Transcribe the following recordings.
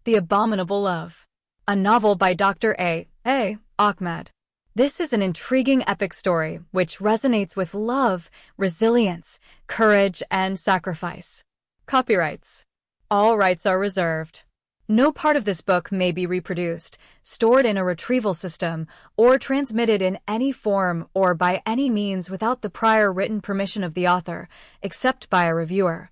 The Abominable Love, a novel by Dr. A. Ahmed. This is an intriguing epic story which resonates with love, resilience, courage, and sacrifice. Copyrights. All rights are reserved. No part of this book may be reproduced, stored in a retrieval system, or transmitted in any form or by any means without the prior written permission of the author, except by a reviewer,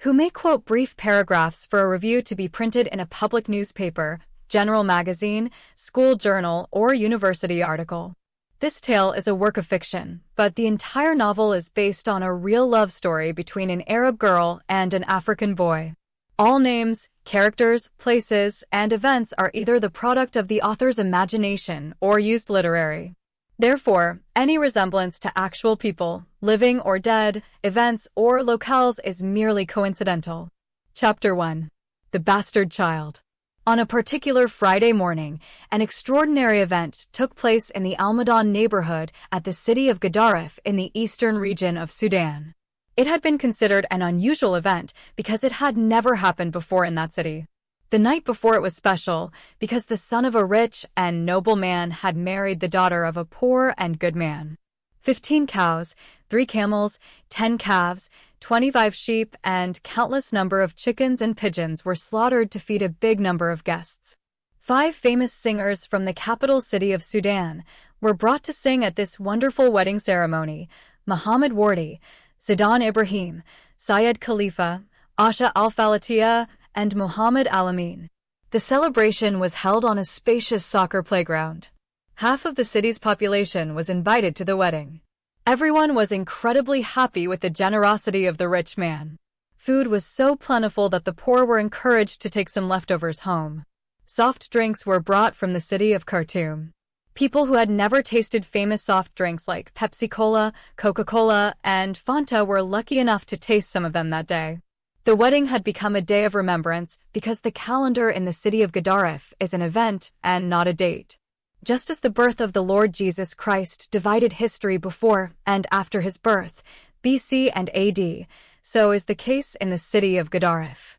who may quote brief paragraphs for a review to be printed in a public newspaper, general magazine, school journal, or university article. This tale is a work of fiction, but the entire novel is based on a real love story between an Arab girl and an African boy. All names, characters, places, and events are either the product of the author's imagination or used literary. Therefore, any resemblance to actual people, living or dead, events, or locales is merely coincidental. Chapter 1. The Bastard Child. On a particular Friday morning, an extraordinary event took place in the Almadon neighborhood at the city of Gadaref in the eastern region of Sudan. It had been considered an unusual event because it had never happened before in that city. The night before it was special because the son of a rich and noble man had married the daughter of a poor and good man. 15 cows, 3 camels, 10 calves, 25 sheep, and countless number of chickens and pigeons were slaughtered to feed a big number of guests. 5 famous singers from the capital city of Sudan were brought to sing at this wonderful wedding ceremony: Muhammad Wardi, Zidan Ibrahim, Syed Khalifa, Asha Al-Falatia, and Muhammad Al-Amin. The celebration was held on a spacious soccer playground. Half of the city's population was invited to the wedding. Everyone was incredibly happy with the generosity of the rich man. Food was so plentiful that the poor were encouraged to take some leftovers home. Soft drinks were brought from the city of Khartoum. People who had never tasted famous soft drinks like Pepsi-Cola, Coca-Cola, and Fanta were lucky enough to taste some of them that day. The wedding had become a day of remembrance because the calendar in the city of Gadaref is an event and not a date. Just as the birth of the Lord Jesus Christ divided history before and after his birth, BC and AD, so is the case in the city of Gadaref.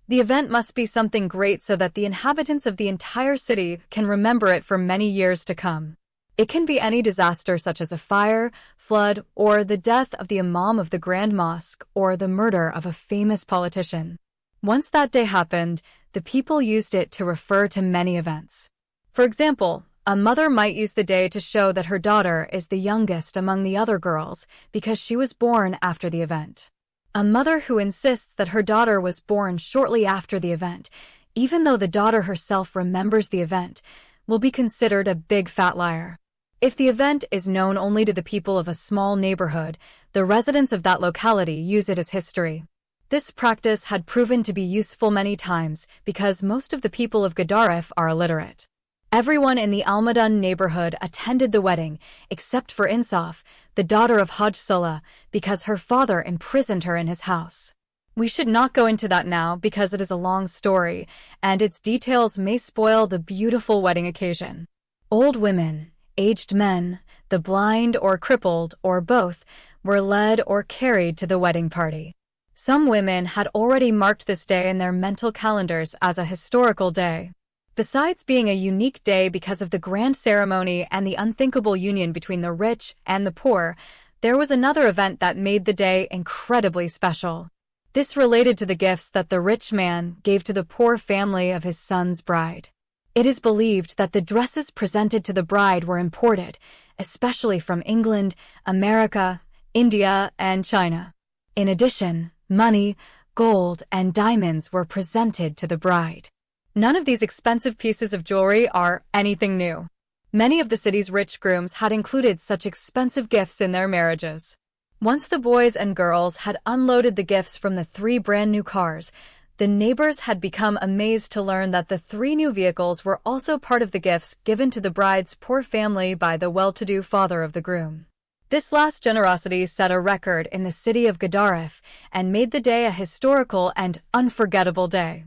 The event must be something great so that the inhabitants of the entire city can remember it for many years to come. It can be any disaster such as a fire, flood, or the death of the imam of the Grand Mosque, or the murder of a famous politician. Once that day happened, the people used it to refer to many events. For example, a mother might use the day to show that her daughter is the youngest among the other girls because she was born after the event. A mother who insists that her daughter was born shortly after the event, even though the daughter herself remembers the event, will be considered a big fat liar. If the event is known only to the people of a small neighborhood, the residents of that locality use it as history. This practice had proven to be useful many times because most of the people of Gadaref are illiterate. Everyone in the Almadon neighborhood attended the wedding, except for Insaf, the daughter of Hajj Sulla, because her father imprisoned her in his house. We should not go into that now because it is a long story, and its details may spoil the beautiful wedding occasion. Old women, aged men, the blind or crippled, or both, were led or carried to the wedding party. Some women had already marked this day in their mental calendars as a historical day. Besides being a unique day because of the grand ceremony and the unthinkable union between the rich and the poor, there was another event that made the day incredibly special. This related to the gifts that the rich man gave to the poor family of his son's bride. It is believed that the dresses presented to the bride were imported, especially from England, America, India, and China. In addition, money, gold, and diamonds were presented to the bride. None of these expensive pieces of jewelry are anything new. Many of the city's rich grooms had included such expensive gifts in their marriages. Once the boys and girls had unloaded the gifts from the 3 brand new cars, the neighbors had become amazed to learn that the 3 new vehicles were also part of the gifts given to the bride's poor family by the well-to-do father of the groom. This last generosity set a record in the city of Gadaref and made the day a historical and unforgettable day.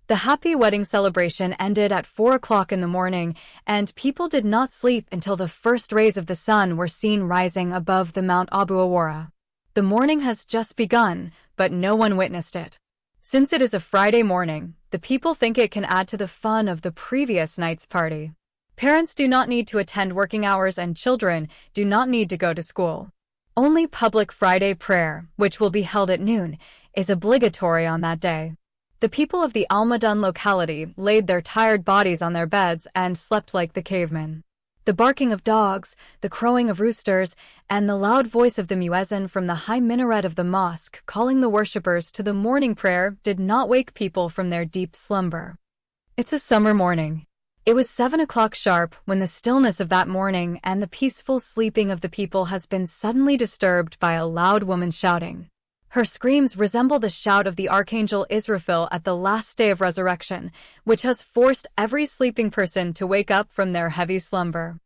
The happy wedding celebration ended at 4 o'clock in the morning, and people did not sleep until the first rays of the sun were seen rising above the Mount Abu Awara. The morning has just begun, but no one witnessed it. Since it is a Friday morning, the people think it can add to the fun of the previous night's party. Parents do not need to attend working hours and children do not need to go to school. Only public Friday prayer, which will be held at noon, is obligatory on that day. The people of the Almadun locality laid their tired bodies on their beds and slept like the cavemen. The barking of dogs, the crowing of roosters, and the loud voice of the muezzin from the high minaret of the mosque calling the worshippers to the morning prayer did not wake people from their deep slumber. It's a summer morning. It was 7 o'clock sharp when the stillness of that morning and the peaceful sleeping of the people has been suddenly disturbed by a loud woman shouting. Her screams resemble the shout of the archangel Israfil at the last day of resurrection, which has forced every sleeping person to wake up from their heavy slumber.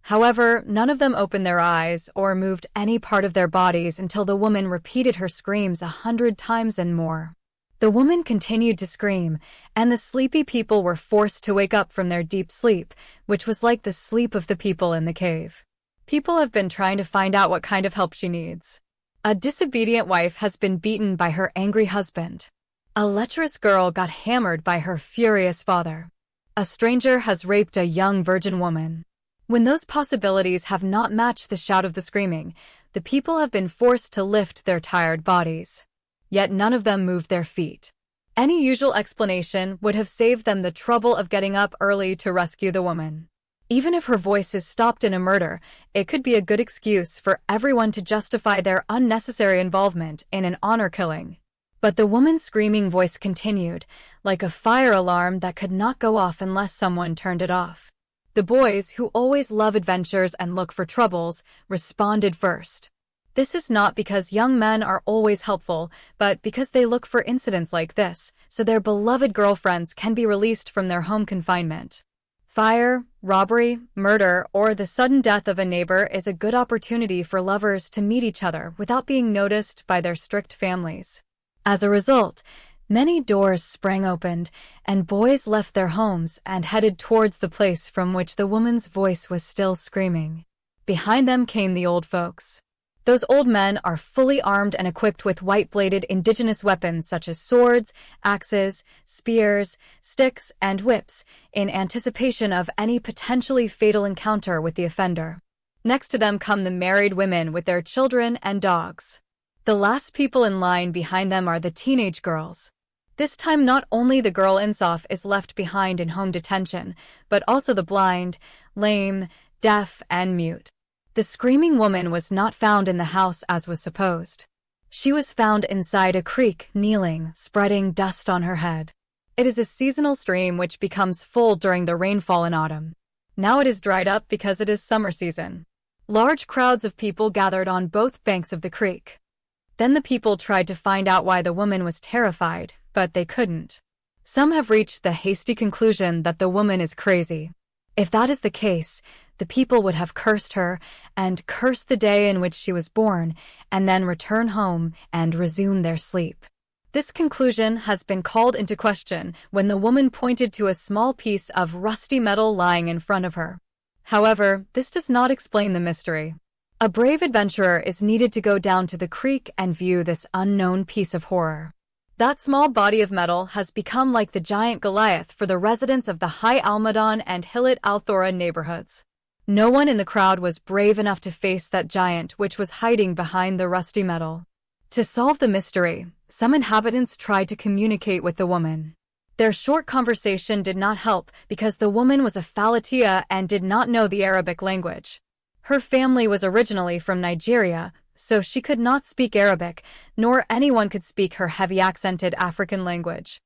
However, none of them opened their eyes or moved any part of their bodies until the woman repeated her screams 100 times and more. The woman continued to scream, and the sleepy people were forced to wake up from their deep sleep, which was like the sleep of the people in the cave. People have been trying to find out what kind of help she needs. A disobedient wife has been beaten by her angry husband. A lecherous girl got hammered by her furious father. A stranger has raped a young virgin woman. When those possibilities have not matched the shout of the screaming, the people have been forced to lift their tired bodies. Yet none of them moved their feet. Any usual explanation would have saved them the trouble of getting up early to rescue the woman. Even if her voice is stopped in a murder, it could be a good excuse for everyone to justify their unnecessary involvement in an honor killing. But the woman's screaming voice continued, like a fire alarm that could not go off unless someone turned it off. The boys, who always love adventures and look for troubles, responded first. This is not because young men are always helpful, but because they look for incidents like this, so their beloved girlfriends can be released from their home confinement. Fire, robbery, murder, or the sudden death of a neighbor is a good opportunity for lovers to meet each other without being noticed by their strict families. As a result, many doors sprang open, and boys left their homes and headed towards the place from which the woman's voice was still screaming. Behind them came the old folks. Those old men are fully armed and equipped with white-bladed indigenous weapons such as swords, axes, spears, sticks, and whips, in anticipation of any potentially fatal encounter with the offender. Next to them come the married women with their children and dogs. The last people in line behind them are the teenage girls. This time not only the girl Insaf is left behind in home detention, but also the blind, lame, deaf, and mute. The screaming woman was not found in the house as was supposed. She was found inside a creek, kneeling, spreading dust on her head. It is a seasonal stream which becomes full during the rainfall in autumn. Now it is dried up because it is summer season. Large crowds of people gathered on both banks of the creek. Then the people tried to find out why the woman was terrified, but they couldn't. Some have reached the hasty conclusion that the woman is crazy. If that is the case, the people would have cursed her and cursed the day in which she was born, and then return home and resume their sleep. This conclusion has been called into question when the woman pointed to a small piece of rusty metal lying in front of her. However, this does not explain the mystery. A brave adventurer is needed to go down to the creek and view this unknown piece of horror. That small body of metal has become like the giant Goliath for the residents of the High Almadon and Hilat al-Thora neighborhoods. No one in the crowd was brave enough to face that giant which was hiding behind the rusty metal. To solve the mystery, some inhabitants tried to communicate with the woman. Their short conversation did not help because the woman was a Falatia and did not know the Arabic language. Her family was originally from Nigeria, so she could not speak Arabic, nor anyone could speak her heavy-accented African language.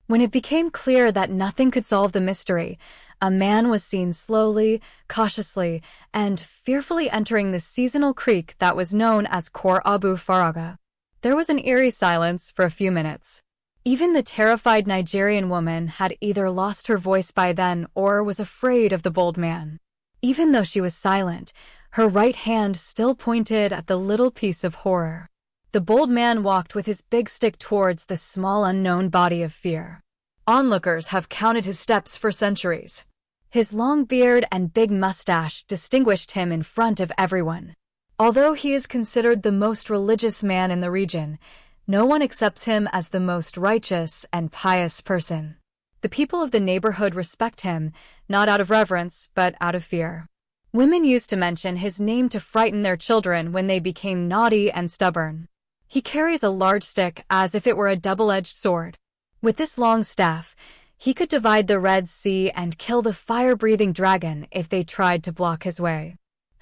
When it became clear that nothing could solve the mystery, a man was seen slowly, cautiously, and fearfully entering the seasonal creek that was known as Khor Abu Faraga. There was an eerie silence for a few minutes. Even the terrified Nigerian woman had either lost her voice by then or was afraid of the bold man. Even though she was silent, her right hand still pointed at the little piece of horror. The bold man walked with his big stick towards the small unknown body of fear. Onlookers have counted his steps for centuries. His long beard and big mustache distinguished him in front of everyone. Although he is considered the most religious man in the region, No one accepts him as the most righteous and pious person. The people of the neighborhood respect him, not out of reverence, but out of fear. Women used to mention his name to frighten their children when they became naughty and stubborn. He carries a large stick as if it were a double-edged sword. With this long staff, he could divide the Red Sea and kill the fire-breathing dragon if they tried to block his way.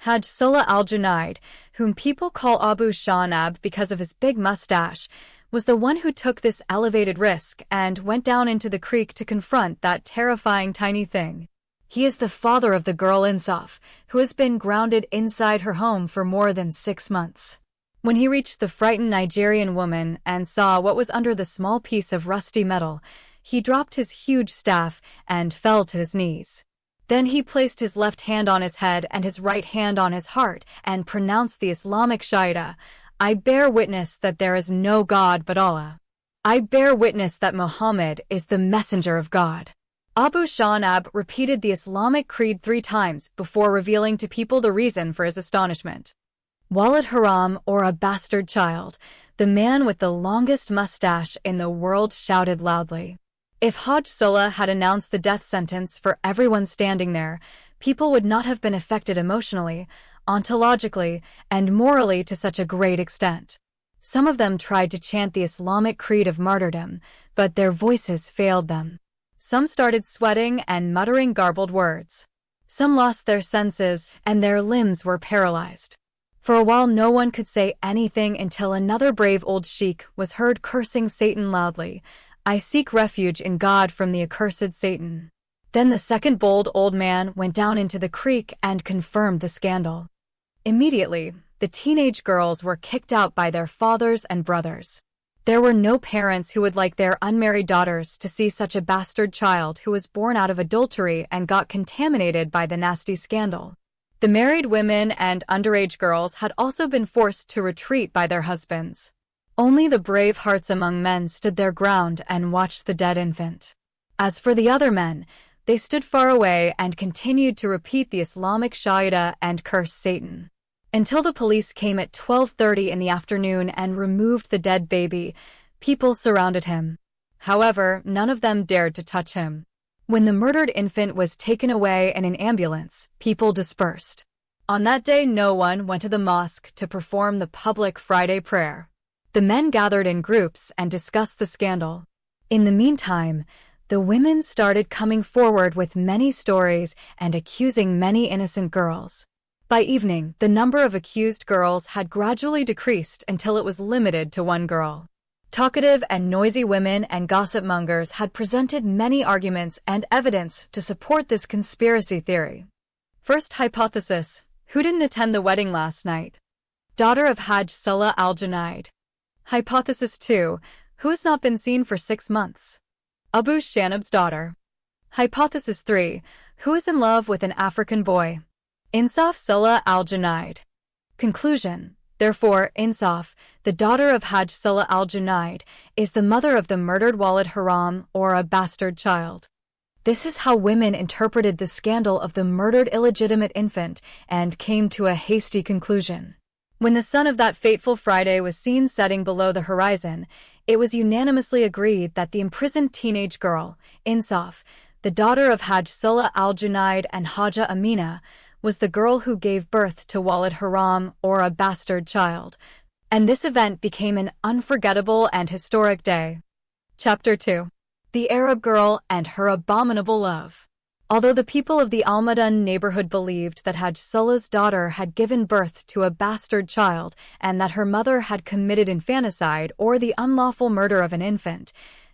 Hajj Sullah al-Junayd, whom people call Abu Shanab because of his big mustache, was the one who took this elevated risk and went down into the creek to confront that terrifying tiny thing. He is the father of the girl Insaf, who has been grounded inside her home for more than 6 months. When he reached the frightened Nigerian woman and saw what was under the small piece of rusty metal, he dropped his huge staff and fell to his knees. Then he placed his left hand on his head and his right hand on his heart and pronounced the Islamic Shahada, "I bear witness that there is no God but Allah. I bear witness that Muhammad is the messenger of God." Abu Shanab repeated the Islamic creed 3 times before revealing to people the reason for his astonishment. Walid Haram, or a bastard child, the man with the longest mustache in the world, shouted loudly. If Hajj Sullah had announced the death sentence for everyone standing there, people would not have been affected emotionally, ontologically, and morally to such a great extent. Some of them tried to chant the Islamic creed of martyrdom, but their voices failed them. Some started sweating and muttering garbled words. Some lost their senses, and their limbs were paralyzed. For a while no one could say anything until another brave old sheik was heard cursing Satan loudly. "I seek refuge in God from the accursed Satan." Then the second bold old man went down into the creek and confirmed the scandal. Immediately, the teenage girls were kicked out by their fathers and brothers. There were no parents who would like their unmarried daughters to see such a bastard child who was born out of adultery and got contaminated by the nasty scandal. The married women and underage girls had also been forced to retreat by their husbands. Only the brave hearts among men stood their ground and watched the dead infant. As for the other men, they stood far away and continued to repeat the Islamic Shahada and curse Satan. Until the police came at 12:30 in the afternoon and removed the dead baby, people surrounded him. However, none of them dared to touch him. When the murdered infant was taken away in an ambulance, people dispersed. On that day, no one went to the mosque to perform the public Friday prayer. The men gathered in groups and discussed the scandal. In the meantime, the women started coming forward with many stories and accusing many innocent girls. By evening, the number of accused girls had gradually decreased until it was limited to 1 girl. Talkative and noisy women and gossip mongers had presented many arguments and evidence to support this conspiracy theory. First hypothesis: who didn't attend the wedding last night? Daughter of Hajj Sullah al-Junayd. Hypothesis 2: who has not been seen for 6 months? Abu Shanab's daughter. Hypothesis 3: who is in love with an African boy? Insaf Sullah al-Junayd. Conclusion: therefore, Insaf, the daughter of Hajj Sullah al-Junayd, is the mother of the murdered Walid Haram, or a bastard child. This is how women interpreted the scandal of the murdered illegitimate infant and came to a hasty conclusion. When the sun of that fateful Friday was seen setting below the horizon, it was unanimously agreed that the imprisoned teenage girl, Insaf, the daughter of Hajj Sullah al-Junayd and Haja Amina, was the girl who gave birth to Walid Haram, or a bastard child, and this event became an unforgettable and historic day. Chapter 2. The Arab Girl and Her Abominable Love. Although the people of the Almadan neighborhood believed that Hajj Sullah's daughter had given birth to a bastard child and that her mother had committed infanticide or the unlawful murder of an infant,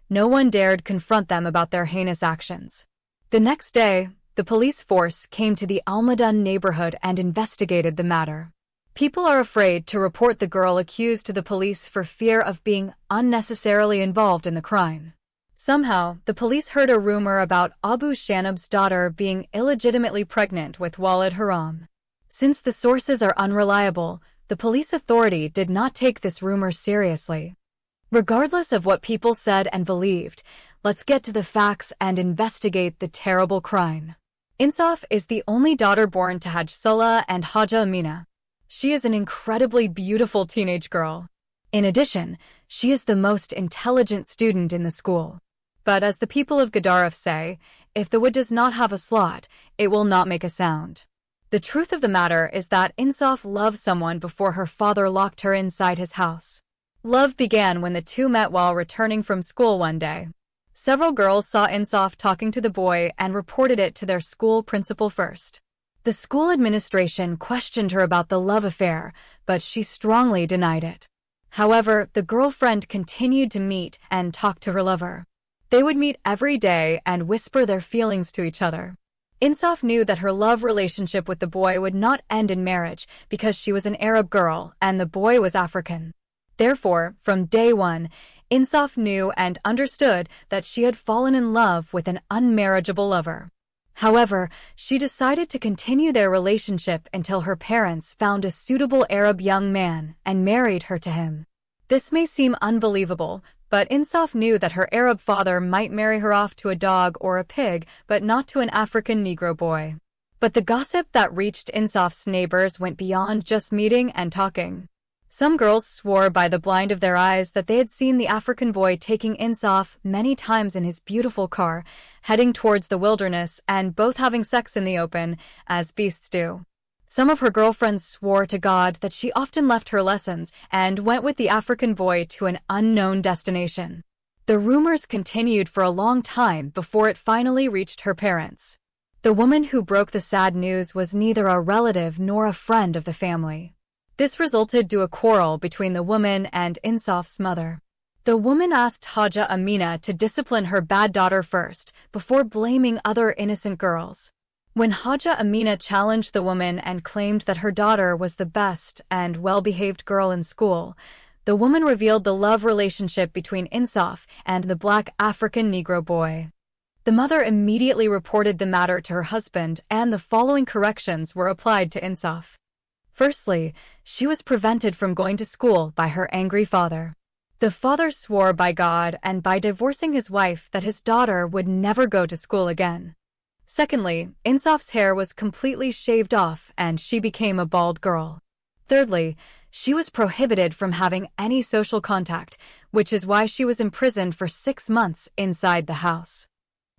no one dared confront them about their heinous actions. The next day, the police force came to the Almadan neighborhood and investigated the matter. People are afraid to report the girl accused to the police for fear of being unnecessarily involved in the crime. Somehow, the police heard a rumor about Abu Shanab's daughter being illegitimately pregnant with Walid Haram. Since the sources are unreliable, the police authority did not take this rumor seriously. Regardless of what people said and believed, let's get to the facts and investigate the terrible crime. Insaf is the only daughter born to Hajj Sullah and Haja Amina. She is an incredibly beautiful teenage girl. In addition, she is the most intelligent student in the school. But as the people of Gedaref say, if the wood does not have a slot, it will not make a sound. The truth of the matter is that Insaf loved someone before her father locked her inside his house. Love began when the two met while returning from school one day. Several girls saw Insaf talking to the boy and reported it to their school principal first. The school administration questioned her about the love affair, but she strongly denied it. However, the girlfriend continued to meet and talk to her lover. They would meet every day and whisper their feelings to each other. Insaf knew that her love relationship with the boy would not end in marriage because she was an Arab girl and the boy was African. Therefore, from day one, Insaf knew and understood that she had fallen in love with an unmarriageable lover. However, she decided to continue their relationship until her parents found a suitable Arab young man and married her to him. This may seem unbelievable, but Insaf knew that her Arab father might marry her off to a dog or a pig, but not to an African Negro boy. But the gossip that reached Insaf's neighbors went beyond just meeting and talking. Some girls swore by the blind of their eyes that they had seen the African boy taking Insaf many times in his beautiful car, heading towards the wilderness and both having sex in the open, as beasts do. Some of her girlfriends swore to God that she often left her lessons and went with the African boy to an unknown destination. The rumors continued for a long time before it finally reached her parents. The woman who broke the sad news was neither a relative nor a friend of the family. This resulted to a quarrel between the woman and Insaf's mother. The woman asked Haja Amina to discipline her bad daughter first, before blaming other innocent girls. When Haja Amina challenged the woman and claimed that her daughter was the best and well-behaved girl in school, the woman revealed the love relationship between Insaf and the black African Negro boy. The mother immediately reported the matter to her husband, and the following corrections were applied to Insaf. Firstly, she was prevented from going to school by her angry father. The father swore by God and by divorcing his wife that his daughter would never go to school again. Secondly, Insaf's hair was completely shaved off and she became a bald girl. Thirdly, she was prohibited from having any social contact, which is why she was imprisoned for 6 months inside the house.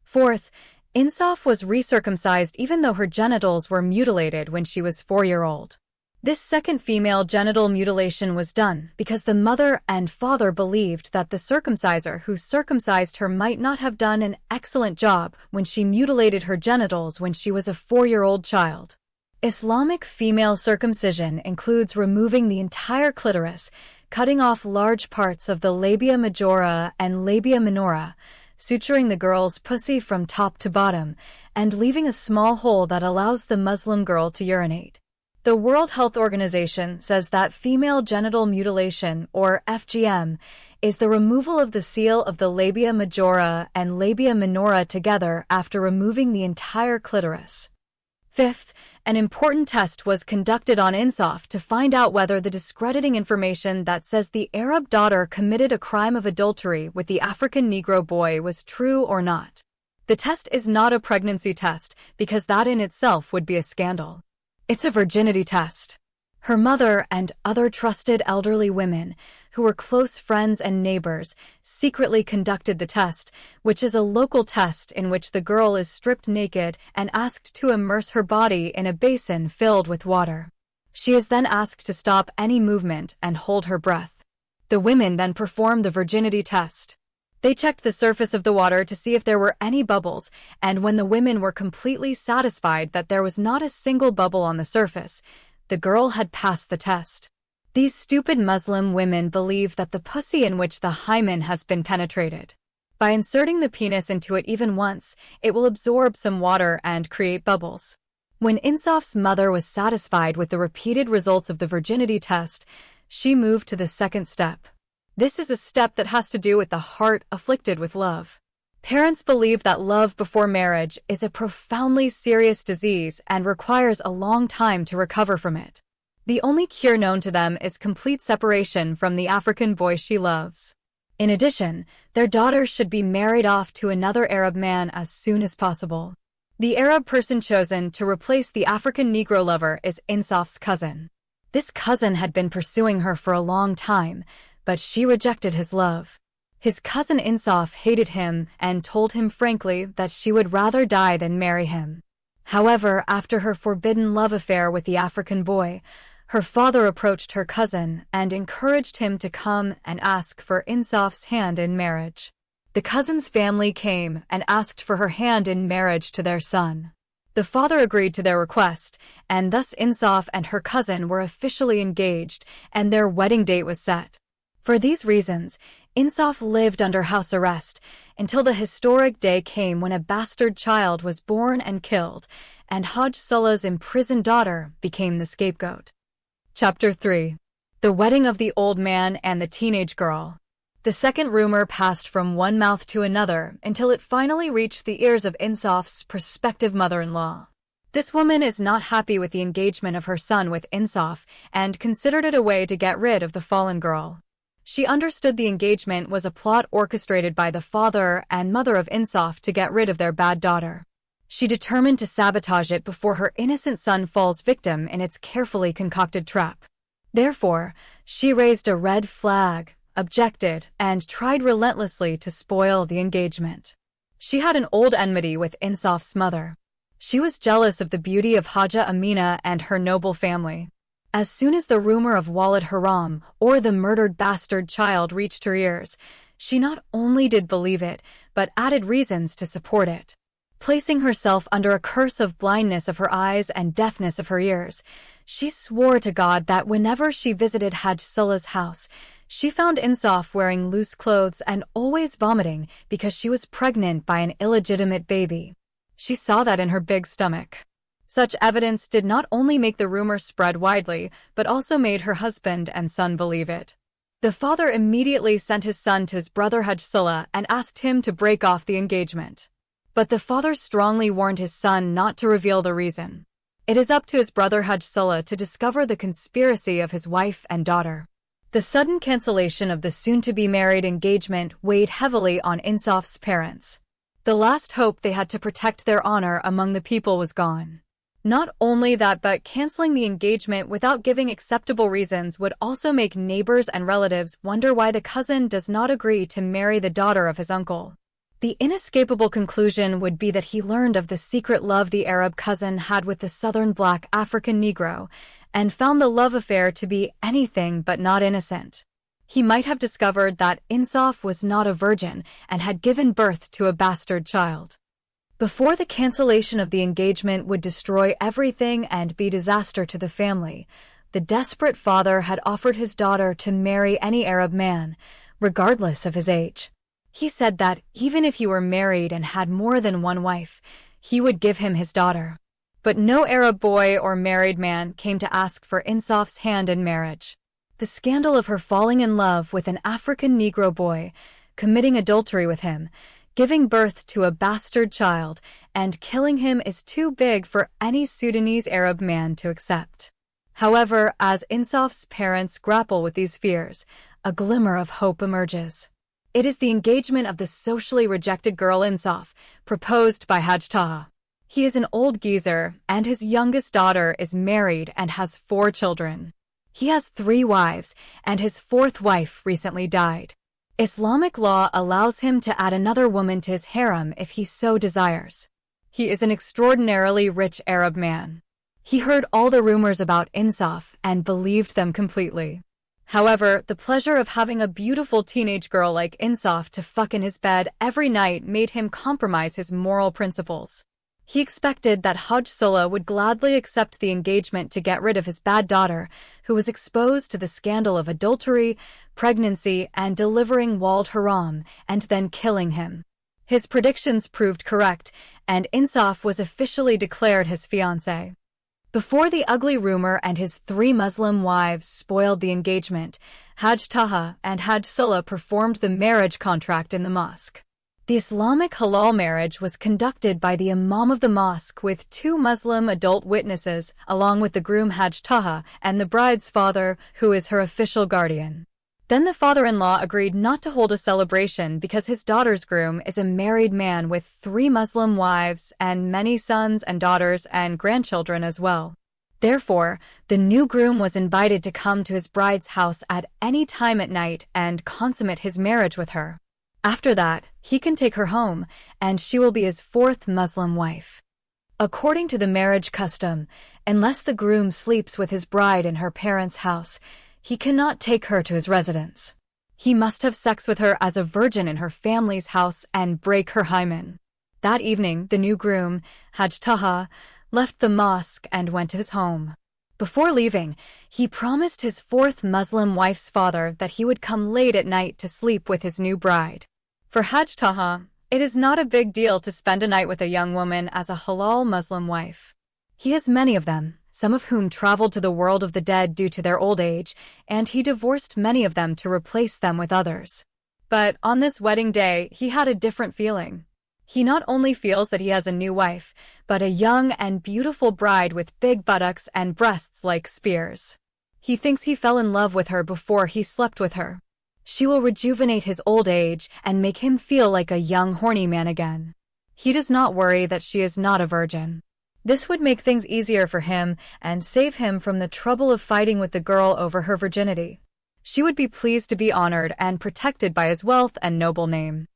Fourth, Insaf was recircumcised even though her genitals were mutilated when she was 4-year-old. This second female genital mutilation was done because the mother and father believed that the circumciser who circumcised her might not have done an excellent job when she mutilated her genitals when she was a 4-year-old child. Islamic female circumcision includes removing the entire clitoris, cutting off large parts of the labia majora and labia minora, suturing the girl's pussy from top to bottom, and leaving a small hole that allows the Muslim girl to urinate. The World Health Organization says that female genital mutilation, or FGM, is the removal of the seal of the labia majora and labia minora together after removing the entire clitoris. Fifth, an important test was conducted on Insaf to find out whether the discrediting information that says the Arab daughter committed a crime of adultery with the African Negro boy was true or not. The test is not a pregnancy test because that in itself would be a scandal. It's a virginity test. Her mother and other trusted elderly women, who were close friends and neighbors, secretly conducted the test, which is a local test in which the girl is stripped naked and asked to immerse her body in a basin filled with water. She is then asked to stop any movement and hold her breath. The women then perform the virginity test. They checked the surface of the water to see if there were any bubbles, and when the women were completely satisfied that there was not a single bubble on the surface, the girl had passed the test. These stupid Muslim women believe that the pussy in which the hymen has been penetrated. By inserting the penis into it even once, it will absorb some water and create bubbles. When Insaf's mother was satisfied with the repeated results of the virginity test, she moved to the second step. This is a step that has to do with the heart afflicted with love. Parents believe that love before marriage is a profoundly serious disease and requires a long time to recover from it. The only cure known to them is complete separation from the African boy she loves. In addition, their daughter should be married off to another Arab man as soon as possible. The Arab person chosen to replace the African Negro lover is Insaf's cousin. This cousin had been pursuing her for a long time, but she rejected his love. His cousin Insaf hated him and told him frankly that she would rather die than marry him. However, after her forbidden love affair with the African boy, her father approached her cousin and encouraged him to come and ask for Insaf's hand in marriage. The cousin's family came and asked for her hand in marriage to their son. The father agreed to their request, and thus Insaf and her cousin were officially engaged, and their wedding date was set. For these reasons, Insaf lived under house arrest until the historic day came when a bastard child was born and killed, and Hajj Sullah's imprisoned daughter became the scapegoat. Chapter 3. The Wedding of the Old Man and the Teenage Girl. The second rumor passed from one mouth to another until it finally reached the ears of Insaf's prospective mother-in-law. This woman is not happy with the engagement of her son with Insaf and considered it a way to get rid of the fallen girl. She understood the engagement was a plot orchestrated by the father and mother of Insaf to get rid of their bad daughter. She determined to sabotage it before her innocent son falls victim in its carefully concocted trap. Therefore, she raised a red flag, objected, and tried relentlessly to spoil the engagement. She had an old enmity with Insaf's mother. She was jealous of the beauty of Haja Amina and her noble family. As soon as the rumor of Walid Haram, or the murdered bastard child, reached her ears, she not only did believe it, but added reasons to support it. Placing herself under a curse of blindness of her eyes and deafness of her ears, she swore to God that whenever she visited Hajj Sullah's house, she found Insaf wearing loose clothes and always vomiting because she was pregnant by an illegitimate baby. She saw that in her big stomach. Such evidence did not only make the rumor spread widely, but also made her husband and son believe it. The father immediately sent his son to his brother Hajj Sullah and asked him to break off the engagement. But the father strongly warned his son not to reveal the reason. It is up to his brother Hajj Sullah to discover the conspiracy of his wife and daughter. The sudden cancellation of the soon-to-be-married engagement weighed heavily on Insaf's parents. The last hope they had to protect their honor among the people was gone. Not only that, but canceling the engagement without giving acceptable reasons would also make neighbors and relatives wonder why the cousin does not agree to marry the daughter of his uncle. The inescapable conclusion would be that he learned of the secret love the Arab cousin had with the southern black African Negro, and found the love affair to be anything but not innocent. He might have discovered that Insaf was not a virgin and had given birth to a bastard child. Before the cancellation of the engagement would destroy everything and be disaster to the family, the desperate father had offered his daughter to marry any Arab man, regardless of his age. He said that even if he were married and had more than one wife, he would give him his daughter. But no Arab boy or married man came to ask for Insaf's hand in marriage. The scandal of her falling in love with an African Negro boy, committing adultery with him, giving birth to a bastard child, and killing him is too big for any Sudanese Arab man to accept. However, as Insaf's parents grapple with these fears, a glimmer of hope emerges. It is the engagement of the socially rejected girl Insaf, proposed by Hajj Taha. He is an old geezer, and his youngest daughter is married and has 4 children. He has 3 wives, and his 4th wife recently died. Islamic law allows him to add another woman to his harem if he so desires. He is an extraordinarily rich Arab man. He heard all the rumors about Insaf and believed them completely. However, the pleasure of having a beautiful teenage girl like Insaf to fuck in his bed every night made him compromise his moral principles. He expected that Hajj Sullah would gladly accept the engagement to get rid of his bad daughter, who was exposed to the scandal of adultery, pregnancy, and delivering Walid Haram, and then killing him. His predictions proved correct, and Insaf was officially declared his fiancé. Before the ugly rumor and his 3 Muslim wives spoiled the engagement, Hajj Taha and Hajj Sullah performed the marriage contract in the mosque. The Islamic halal marriage was conducted by the imam of the mosque with 2 Muslim adult witnesses, along with the groom Hajj Taha and the bride's father, who is her official guardian. Then the father-in-law agreed not to hold a celebration because his daughter's groom is a married man with 3 Muslim wives and many sons and daughters and grandchildren as well. Therefore, the new groom was invited to come to his bride's house at any time at night and consummate his marriage with her. After that, he can take her home, and she will be his fourth Muslim wife. According to the marriage custom, unless the groom sleeps with his bride in her parents' house, he cannot take her to his residence. He must have sex with her as a virgin in her family's house and break her hymen. That evening, the new groom, Hajj Taha, left the mosque and went to his home. Before leaving, he promised his fourth Muslim wife's father that he would come late at night to sleep with his new bride. For Hajj Taha, it is not a big deal to spend a night with a young woman as a halal Muslim wife. He has many of them, some of whom traveled to the world of the dead due to their old age, and he divorced many of them to replace them with others. But on this wedding day, he had a different feeling. He not only feels that he has a new wife, but a young and beautiful bride with big buttocks and breasts like spears. He thinks he fell in love with her before he slept with her. She will rejuvenate his old age and make him feel like a young horny man again. He does not worry that she is not a virgin. This would make things easier for him and save him from the trouble of fighting with the girl over her virginity. She would be pleased to be honored and protected by his wealth and noble name.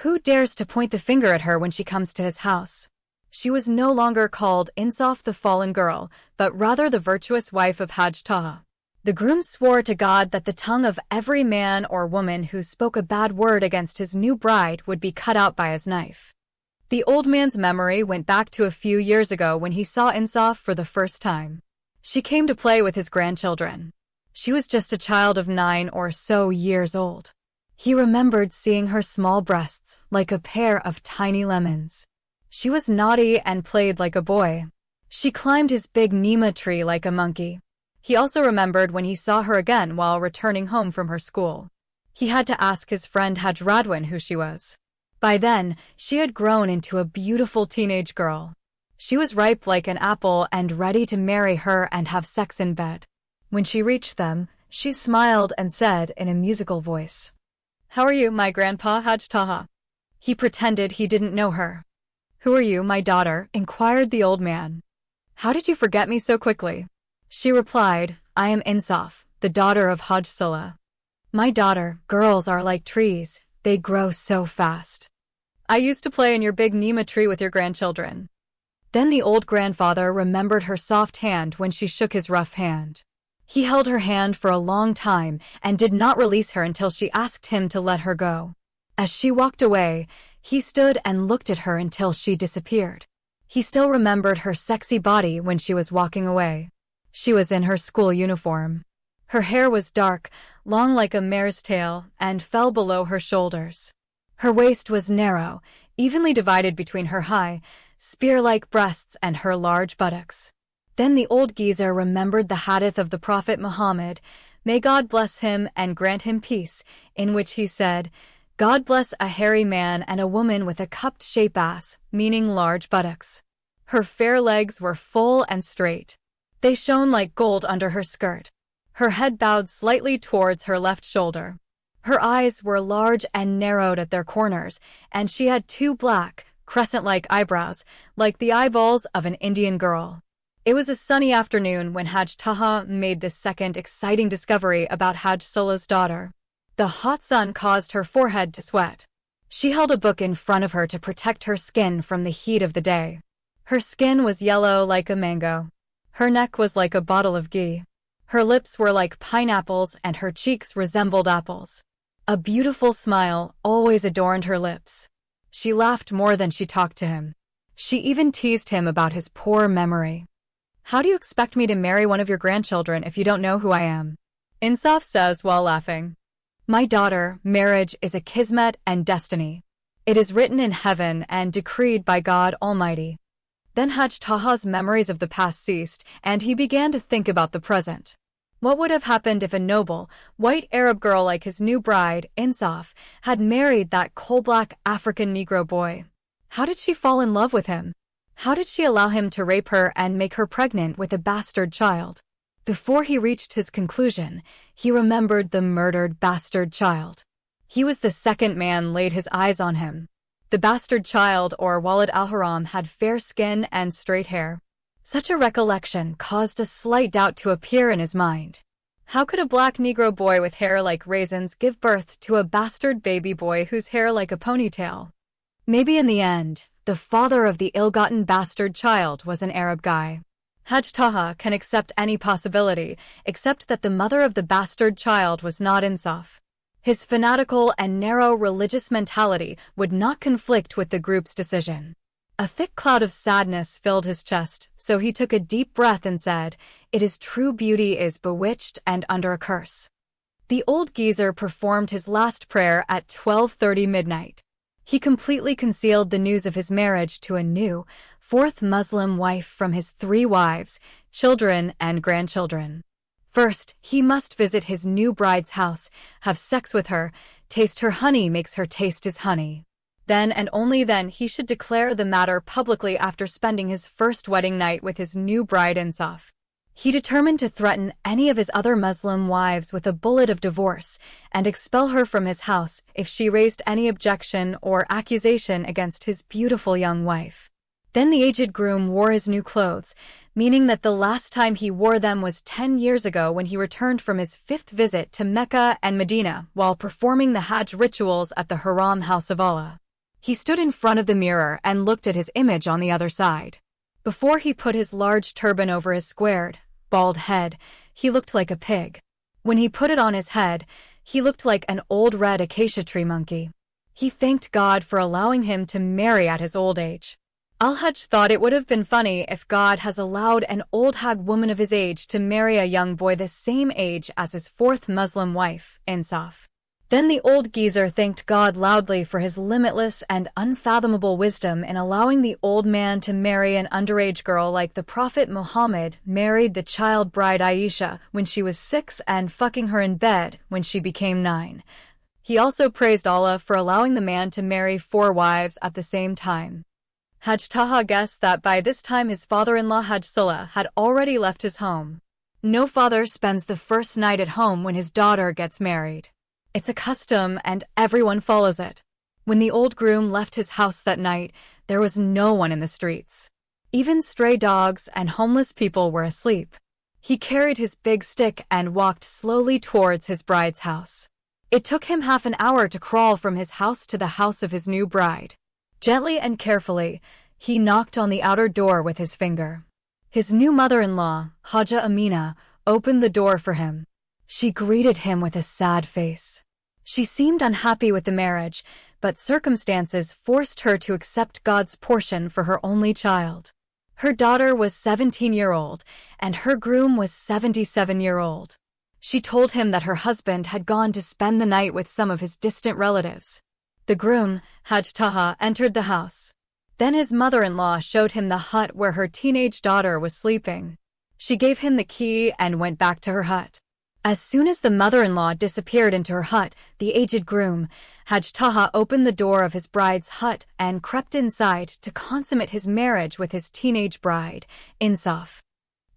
Who dares to point the finger at her when she comes to his house? She was no longer called Insaf the fallen girl, but rather the virtuous wife of Hajj Taha. The groom swore to God that the tongue of every man or woman who spoke a bad word against his new bride would be cut out by his knife. The old man's memory went back to a few years ago when he saw Insaf for the first time. She came to play with his grandchildren. She was just a child of 9 or so years old. He remembered seeing her small breasts like a pair of tiny lemons. She was naughty and played like a boy. She climbed his big Nima tree like a monkey. He also remembered when he saw her again while returning home from her school. He had to ask his friend Hajj Radwan who she was. By then, she had grown into a beautiful teenage girl. She was ripe like an apple and ready to marry her and have sex in bed. When she reached them, she smiled and said in a musical voice, "How are you, my grandpa Hajj Taha?" He pretended he didn't know her. "Who are you, my daughter?" inquired the old man. "How did you forget me so quickly?" She replied, "I am Insaf, the daughter of Hajj Sulla." "My daughter, girls are like trees, they grow so fast. I used to play in your big Nima tree with your grandchildren." Then the old grandfather remembered her soft hand when she shook his rough hand. He held her hand for a long time and did not release her until she asked him to let her go. As she walked away, he stood and looked at her until she disappeared. He still remembered her sexy body when she was walking away. She was in her school uniform. Her hair was dark, long like a mare's tail, and fell below her shoulders. Her waist was narrow, evenly divided between her high, spear-like breasts and her large buttocks. Then the old geezer remembered the hadith of the Prophet Muhammad, may God bless him and grant him peace, in which he said, "God bless a hairy man and a woman with a cupped-shape ass," meaning large buttocks. Her fair legs were full and straight. They shone like gold under her skirt. Her head bowed slightly towards her left shoulder. Her eyes were large and narrowed at their corners, and she had 2 black, crescent-like eyebrows, like the eyeballs of an Indian girl. It was a sunny afternoon when Hajj Taha made this second exciting discovery about Hajj Sulla's daughter. The hot sun caused her forehead to sweat. She held a book in front of her to protect her skin from the heat of the day. Her skin was yellow like a mango. Her neck was like a bottle of ghee. Her lips were like pineapples and her cheeks resembled apples. A beautiful smile always adorned her lips. She laughed more than she talked to him. She even teased him about his poor memory. "How do you expect me to marry one of your grandchildren if you don't know who I am?" Insaf says while laughing. "My daughter, marriage is a kismet and destiny. It is written in heaven and decreed by God Almighty." Then Hajj Taha's memories of the past ceased, and he began to think about the present. What would have happened if a noble, white Arab girl like his new bride, Insaf, had married that coal-black African Negro boy? How did she fall in love with him? How did she allow him to rape her and make her pregnant with a bastard child? Before he reached his conclusion, he remembered the murdered bastard child. He was the second man laid his eyes on him. The bastard child, or Walid al-Haram, had fair skin and straight hair. Such a recollection caused a slight doubt to appear in his mind. How could a black Negro boy with hair like raisins give birth to a bastard baby boy whose hair like a ponytail? Maybe in the end, the father of the ill-gotten bastard child was an Arab guy. Hajj Taha can accept any possibility, except that the mother of the bastard child was not Insaf. His fanatical and narrow religious mentality would not conflict with the group's decision. A thick cloud of sadness filled his chest, so he took a deep breath and said, "It is true beauty is bewitched and under a curse." The old geezer performed his last prayer at 12:30 midnight. He completely concealed the news of his marriage to a new, fourth Muslim wife from his 3 wives, children, and grandchildren. First, he must visit his new bride's house, have sex with her, taste her honey makes her taste his honey. Then and only then he should declare the matter publicly after spending his first wedding night with his new bride Insaf. He determined to threaten any of his other Muslim wives with a bullet of divorce and expel her from his house if she raised any objection or accusation against his beautiful young wife. Then the aged groom wore his new clothes, meaning that the last time he wore them was 10 years ago when he returned from his 5th visit to Mecca and Medina while performing the Hajj rituals at the Haram House of Allah. He stood in front of the mirror and looked at his image on the other side. Before he put his large turban over his squared, bald head, he looked like a pig. When he put it on his head, he looked like an old red acacia tree monkey. He thanked God for allowing him to marry at his old age. Al-Hajj thought it would have been funny if God has allowed an old hag woman of his age to marry a young boy the same age as his 4th Muslim wife, Insaf. Then the old geezer thanked God loudly for his limitless and unfathomable wisdom in allowing the old man to marry an underage girl like the Prophet Muhammad married the child bride Aisha when she was 6 and fucking her in bed when she became 9. He also praised Allah for allowing the man to marry 4 wives at the same time. Hajj Taha guessed that by this time his father-in-law Hajj Sulla had already left his home. No father spends the first night at home when his daughter gets married. It's a custom and everyone follows it. When the old groom left his house that night, there was no one in the streets. Even stray dogs and homeless people were asleep. He carried his big stick and walked slowly towards his bride's house. It took him half an hour to crawl from his house to the house of his new bride. Gently and carefully, he knocked on the outer door with his finger. His new mother-in-law, Haja Amina, opened the door for him. She greeted him with a sad face. She seemed unhappy with the marriage, but circumstances forced her to accept God's portion for her only child. Her daughter was 17-year-old, and her groom was 77-year-old. She told him that her husband had gone to spend the night with some of his distant relatives. The groom, Hajj Taha, entered the house. Then his mother-in-law showed him the hut where her teenage daughter was sleeping. She gave him the key and went back to her hut. As soon as the mother-in-law disappeared into her hut, the aged groom, Hajj Taha, opened the door of his bride's hut and crept inside to consummate his marriage with his teenage bride, Insaf.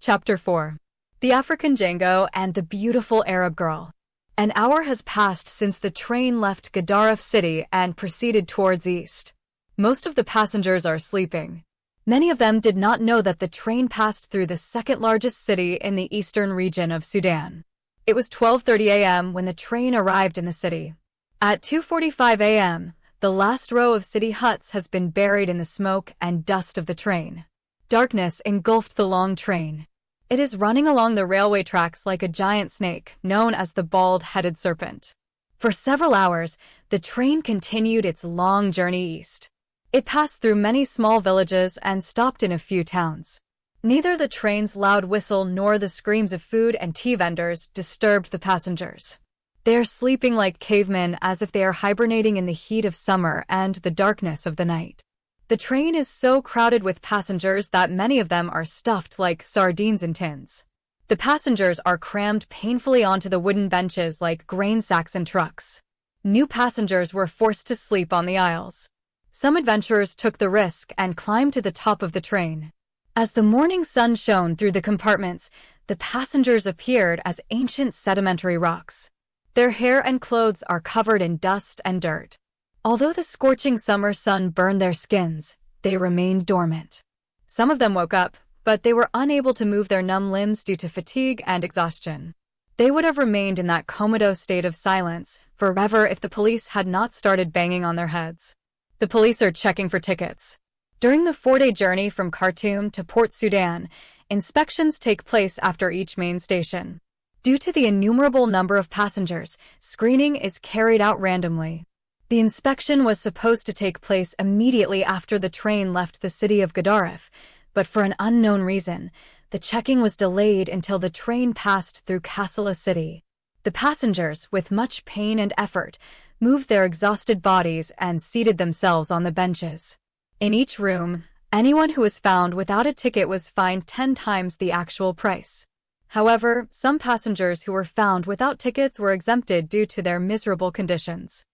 Chapter 4. The African Django and the Beautiful Arab Girl. An hour has passed since the train left Gadaref City and proceeded towards east. Most of the passengers are sleeping. Many of them did not know that the train passed through the second-largest city in the eastern region of Sudan. It was 12:30 a.m. when the train arrived in the city. At 2:45 a.m., the last row of city huts has been buried in the smoke and dust of the train. Darkness engulfed the long train. It is running along the railway tracks like a giant snake, known as the bald-headed serpent. For several hours, the train continued its long journey east. It passed through many small villages and stopped in a few towns. Neither the train's loud whistle nor the screams of food and tea vendors disturbed the passengers. They are sleeping like cavemen as if they are hibernating in the heat of summer and the darkness of the night. The train is so crowded with passengers that many of them are stuffed like sardines in tins. The passengers are crammed painfully onto the wooden benches like grain sacks in trucks. New passengers were forced to sleep on the aisles. Some adventurers took the risk and climbed to the top of the train. As the morning sun shone through the compartments, the passengers appeared as ancient sedimentary rocks. Their hair and clothes are covered in dust and dirt. Although the scorching summer sun burned their skins, they remained dormant. Some of them woke up, but they were unable to move their numb limbs due to fatigue and exhaustion. They would have remained in that comatose state of silence forever if the police had not started banging on their heads. The police are checking for tickets. During the 4-day journey from Khartoum to Port Sudan, inspections take place after each main station. Due to the innumerable number of passengers, screening is carried out randomly. The inspection was supposed to take place immediately after the train left the city of Gadaref, but for an unknown reason, the checking was delayed until the train passed through Kassala city. The passengers, with much pain and effort, moved their exhausted bodies and seated themselves on the benches. In each room, anyone who was found without a ticket was fined 10 times the actual price. However, some passengers who were found without tickets were exempted due to their miserable conditions.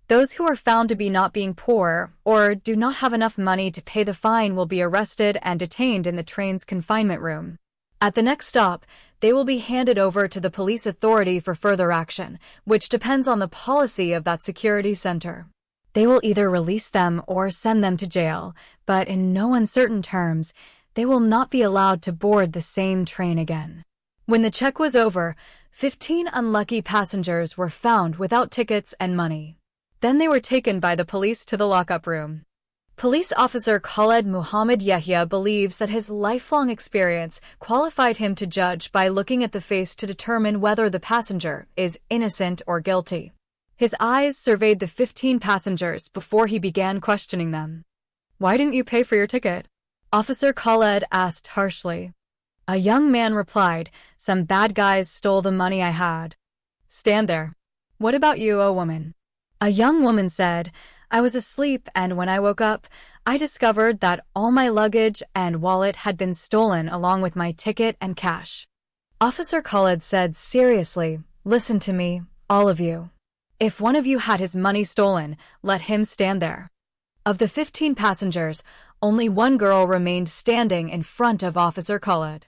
Those who are found to be not being poor or do not have enough money to pay the fine will be arrested and detained in the train's confinement room. At the next stop, they will be handed over to the police authority for further action, which depends on the policy of that security center. They will either release them or send them to jail, but in no uncertain terms, they will not be allowed to board the same train again. When the check was over, 15 unlucky passengers were found without tickets and money. Then they were taken by the police to the lockup room. Police officer Khaled Muhammad Yahya believes that his lifelong experience qualified him to judge by looking at the face to determine whether the passenger is innocent or guilty. His eyes surveyed the 15 passengers before he began questioning them. "Why didn't you pay for your ticket?" Officer Khaled asked harshly. A young man replied, "Some bad guys stole the money I had." "Stand there. What about you, O woman?" A young woman said, "I was asleep, and when I woke up, I discovered that all my luggage and wallet had been stolen along with my ticket and cash." Officer Khaled said seriously, "Listen to me, all of you. If one of you had his money stolen, let him stand there." Of the 15 passengers, only one girl remained standing in front of Officer Khaled.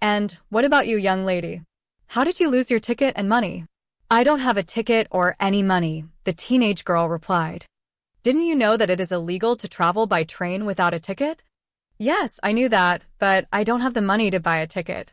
"And what about you, young lady? How did you lose your ticket and money?" "I don't have a ticket or any money," the teenage girl replied. "Didn't you know that it is illegal to travel by train without a ticket?" "Yes, I knew that, but I don't have the money to buy a ticket."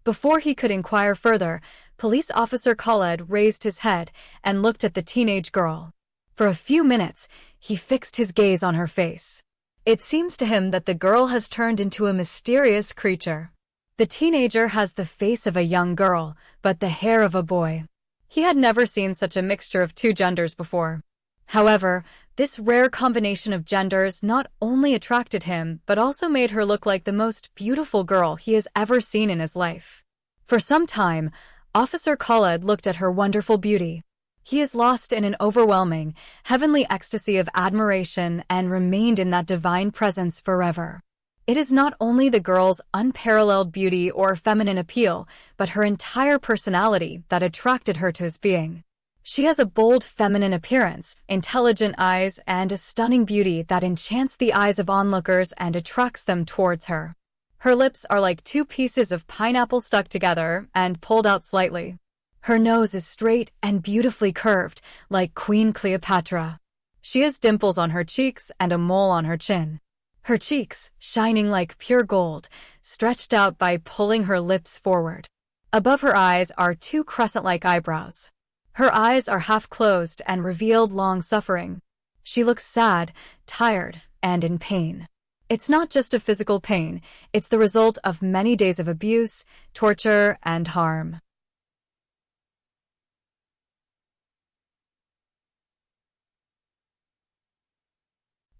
Before he could inquire further, Police Officer Khaled raised his head and looked at the teenage girl. For a few minutes, he fixed his gaze on her face. It seems to him that the girl has turned into a mysterious creature. The teenager has the face of a young girl, but the hair of a boy. He had never seen such a mixture of two genders before. However, this rare combination of genders not only attracted him, but also made her look like the most beautiful girl he has ever seen in his life. For some time, Officer Khaled looked at her wonderful beauty. He is lost in an overwhelming, heavenly ecstasy of admiration and remained in that divine presence forever. It is not only the girl's unparalleled beauty or feminine appeal, but her entire personality that attracted her to his being. She has a bold feminine appearance, intelligent eyes, and a stunning beauty that enchants the eyes of onlookers and attracts them towards her. Her lips are like two pieces of pineapple stuck together and pulled out slightly. Her nose is straight and beautifully curved, like Queen Cleopatra. She has dimples on her cheeks and a mole on her chin. Her cheeks, shining like pure gold, stretched out by pulling her lips forward. Above her eyes are two crescent-like eyebrows. Her eyes are half closed and revealed long suffering. She looks sad, tired, and in pain. It's not just a physical pain, it's the result of many days of abuse, torture, and harm.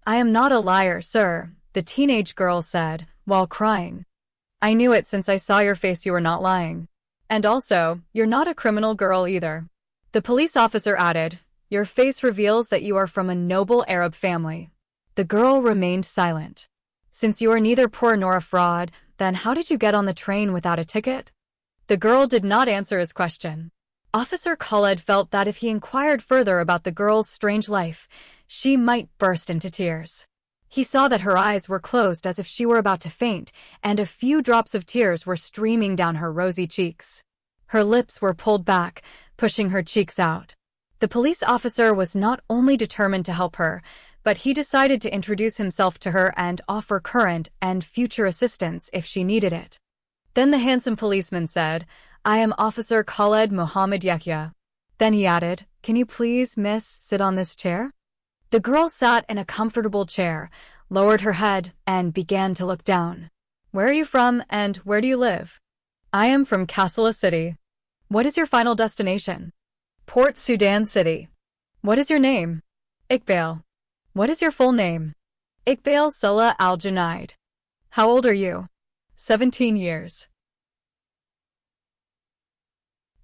"I am not a liar, sir," the teenage girl said, while crying. "I knew it since I saw your face you were not lying. And also, you're not a criminal girl either." The police officer added, "Your face reveals that you are from a noble Arab family." The girl remained silent. "Since you are neither poor nor a fraud, then how did you get on the train without a ticket?" The girl did not answer his question. Officer Khaled felt that if he inquired further about the girl's strange life, she might burst into tears. He saw that her eyes were closed as if she were about to faint, and a few drops of tears were streaming down her rosy cheeks. Her lips were pulled back, pushing her cheeks out. The police officer was not only determined to help her, but he decided to introduce himself to her and offer current and future assistance if she needed it. Then the handsome policeman said, "I am Officer Khaled Mohammed Yahya." Then he added, "Can you please, miss, sit on this chair?" The girl sat in a comfortable chair, lowered her head, and began to look down. "Where are you from and where do you live?" "I am from Kassala City." "What is your final destination?" "Port Sudan City." "What is your name?" "Iqbal." "What is your full name?" "Iqbal Salah Al-Junaid." "How old are you?" 17 years.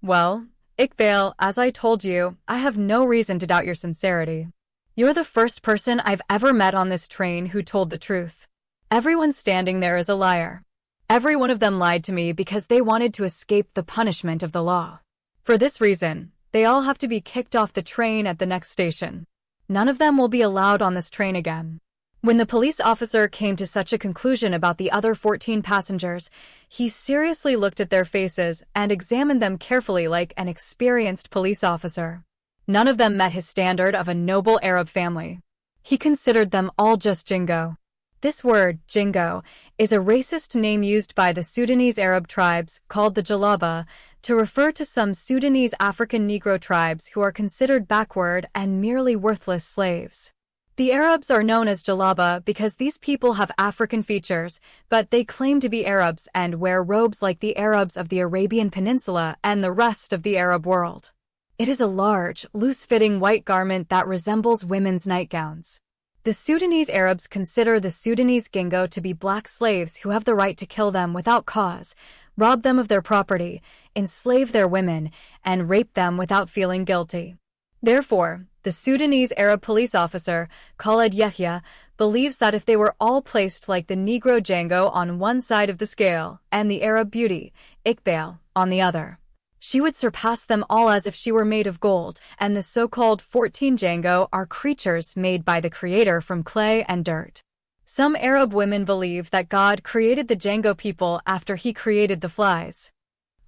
"Well, Iqbal, as I told you, I have no reason to doubt your sincerity. You're the first person I've ever met on this train who told the truth. Everyone standing there is a liar. Every one of them lied to me because they wanted to escape the punishment of the law. For this reason, they all have to be kicked off the train at the next station. None of them will be allowed on this train again." When the police officer came to such a conclusion about the other 14 passengers, he seriously looked at their faces and examined them carefully like an experienced police officer. None of them met his standard of a noble Arab family. He considered them all just Jingo. This word, Jingo, is a racist name used by the Sudanese Arab tribes, called the Jalaba, to refer to some Sudanese African Negro tribes who are considered backward and merely worthless slaves. The Arabs are known as Jalaba because these people have African features, but they claim to be Arabs and wear robes like the Arabs of the Arabian Peninsula and the rest of the Arab world. It is a large, loose-fitting white garment that resembles women's nightgowns. The Sudanese Arabs consider the Sudanese Gingo to be black slaves who have the right to kill them without cause, rob them of their property, enslave their women, and rape them without feeling guilty. Therefore, the Sudanese Arab police officer, Khaled Yahya, believes that if they were all placed like the Negro Django on one side of the scale and the Arab beauty, Iqbal, on the other, she would surpass them all as if she were made of gold, and the so-called 14 Django are creatures made by the Creator from clay and dirt. Some Arab women believe that God created the Django people after he created the flies.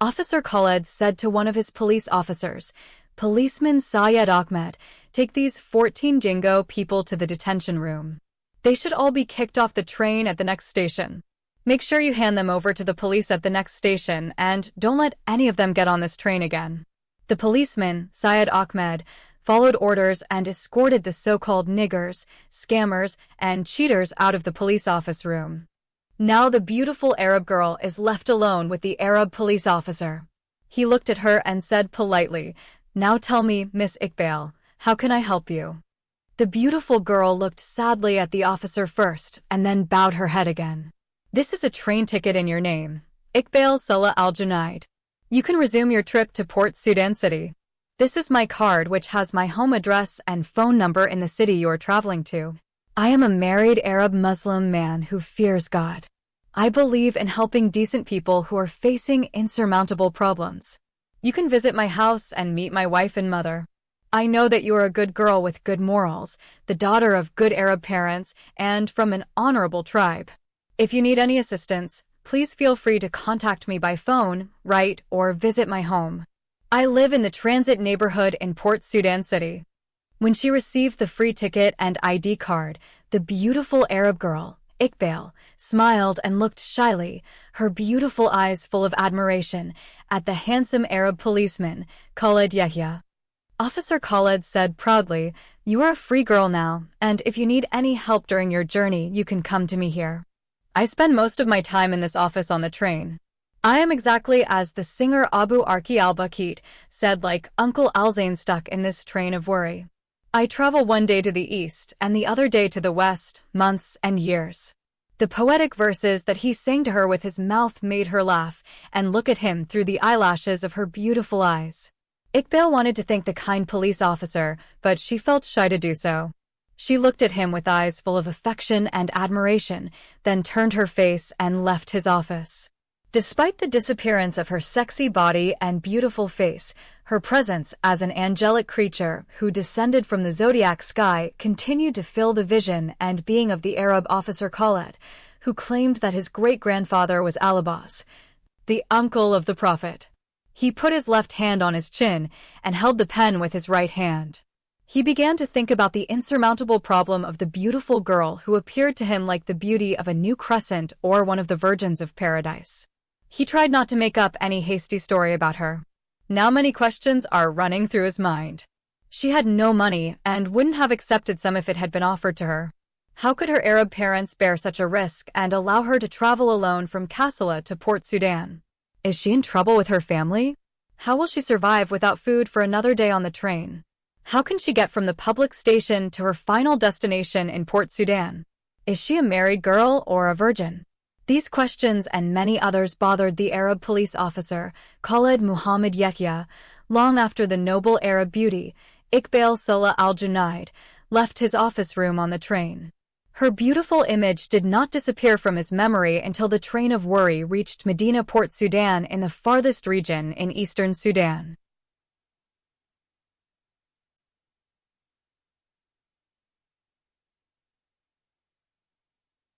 Officer Khaled said to one of his police officers, "Policeman Syed Ahmed, take these 14 Django people to the detention room. They should all be kicked off the train at the next station. Make sure you hand them over to the police at the next station and don't let any of them get on this train again." The policeman, Syed Ahmed, followed orders and escorted the so-called niggers, scammers, and cheaters out of the police office room. Now the beautiful Arab girl is left alone with the Arab police officer. He looked at her and said politely, "Now tell me, Miss Iqbal, how can I help you?" The beautiful girl looked sadly at the officer first and then bowed her head again. "This is a train ticket in your name, Iqbal Salah Al-Junaid. You can resume your trip to Port Sudan City. This is my card which has my home address and phone number in the city you are traveling to. I am a married Arab Muslim man who fears God. I believe in helping decent people who are facing insurmountable problems. You can visit my house and meet my wife and mother. I know that you are a good girl with good morals, the daughter of good Arab parents, and from an honorable tribe. If you need any assistance, please feel free to contact me by phone, write, or visit my home. I live in the transit neighborhood in Port Sudan City." When she received the free ticket and ID card, the beautiful Arab girl, Iqbal, smiled and looked shyly, her beautiful eyes full of admiration, at the handsome Arab policeman, Khaled Yahya. Officer Khaled said proudly, "You are a free girl now, and if you need any help during your journey, you can come to me here. I spend most of my time in this office on the train. I am exactly as the singer Abu Arki al-Bakit said, like Uncle Alzain stuck in this train of worry. I travel one day to the east and the other day to the west, months and years." The poetic verses that he sang to her with his mouth made her laugh and look at him through the eyelashes of her beautiful eyes. Iqbal wanted to thank the kind police officer, but she felt shy to do so. She looked at him with eyes full of affection and admiration, then turned her face and left his office. Despite the disappearance of her sexy body and beautiful face, her presence as an angelic creature who descended from the zodiac sky continued to fill the vision and being of the Arab officer Khaled, who claimed that his great-grandfather was Al-Abbas, the uncle of the Prophet. He put his left hand on his chin and held the pen with his right hand. He began to think about the insurmountable problem of the beautiful girl who appeared to him like the beauty of a new crescent or one of the virgins of paradise. He tried not to make up any hasty story about her. Now many questions are running through his mind. She had no money and wouldn't have accepted some if it had been offered to her. How could her Arab parents bear such a risk and allow her to travel alone from Kassala to Port Sudan? Is she in trouble with her family? How will she survive without food for another day on the train? How can she get from the public station to her final destination in Port Sudan? Is she a married girl or a virgin? These questions and many others bothered the Arab police officer, Khalid Muhammad Yahya, long after the noble Arab beauty, Iqbal Salah al-Junaid, left his office room on the train. Her beautiful image did not disappear from his memory until the train of worry reached Medina Port Sudan in the farthest region in eastern Sudan.